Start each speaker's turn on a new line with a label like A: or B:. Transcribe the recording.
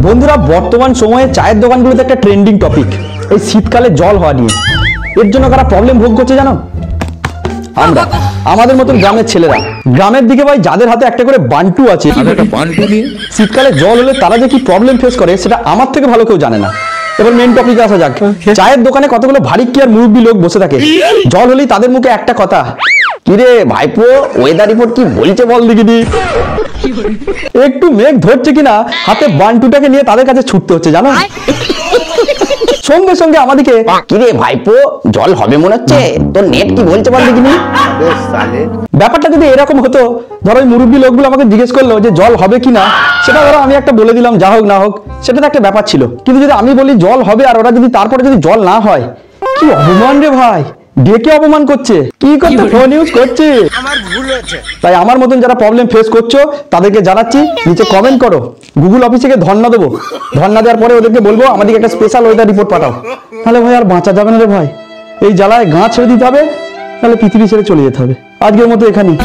A: বন্ধুরা, বর্তমান সময়ে চায়ের দোকানগুলোতে একটা ট্রেন্ডিং টপিক এই শীতকালে জল হওয়া নিয়ে। এর জন্য কারা প্রবলেম ভোগ করছে জানো? আমরা, আমাদের মতন গ্রামের ছেলেরা। গ্রামের দিকে ভাই যাদের হাতে একটা করে বান্টু আছে, শীতকালে জল হলে তারা যে কি প্রবলেম ফেস করে সেটা আমার থেকে ভালো কেউ জানে না। এবার মেন টপিকে আসা যাক। চায়ের দোকানে কতগুলো ভারী কি আর মুরব্বী লোক বসে থাকে, জল হলেই তাদের মুখে একটা কথা, কিরে ভাইপো ওয়েদার রিপোর্ট কি বলছে বল দেখিনি। একটু মেঘ ধরছে কিনা হাতে বান্টুটাকে নিয়ে তাদের কাছে ছুটতে হচ্ছে জানো। সঙ্গে সঙ্গে আমাদেরকে, কিরে ভাইপো জল হবে মনে হচ্ছে, তোর নেট কি বলছে বল দেখিনি। ব্যাপারটা যদি এরকম হতো, ধরো ওই মুরব্বী লোকগুলো আমাকে জিজ্ঞেস করলো যে জল হবে কিনা, সেটা ধরো আমি একটা বলে দিলাম, যা হোক না হোক সেটা তো একটা ব্যাপার ছিল। কিন্তু যদি আমি বলি জল হবে আর ওরা যদি তারপরে যদি জল না হয়, কি অপমান রে ভাই, ডেকে অপমান করছে, কি করতে ফোন ইউজ করছে। তাই আমার মতন যারা প্রবলেম ফেস করছো তাদেরকে জানাচ্ছি, নিচে কমেন্ট করো, গুগল অফিসে গিয়ে ধর্ণা দেবো। ধর্ণা দেওয়ার পরে ওদেরকে বলবো আমাদেরকে একটা স্পেশাল ওয়েদার রিপোর্ট পাঠাও। তাহলে ভাই আর বাঁচা যাবে না রে ভাই, এই জ্বালায় গা ছেড়ে দিতে হবে, তাহলে পৃথিবী ছেড়ে চলে যেতে হবে। আজকের মতো এখানেই।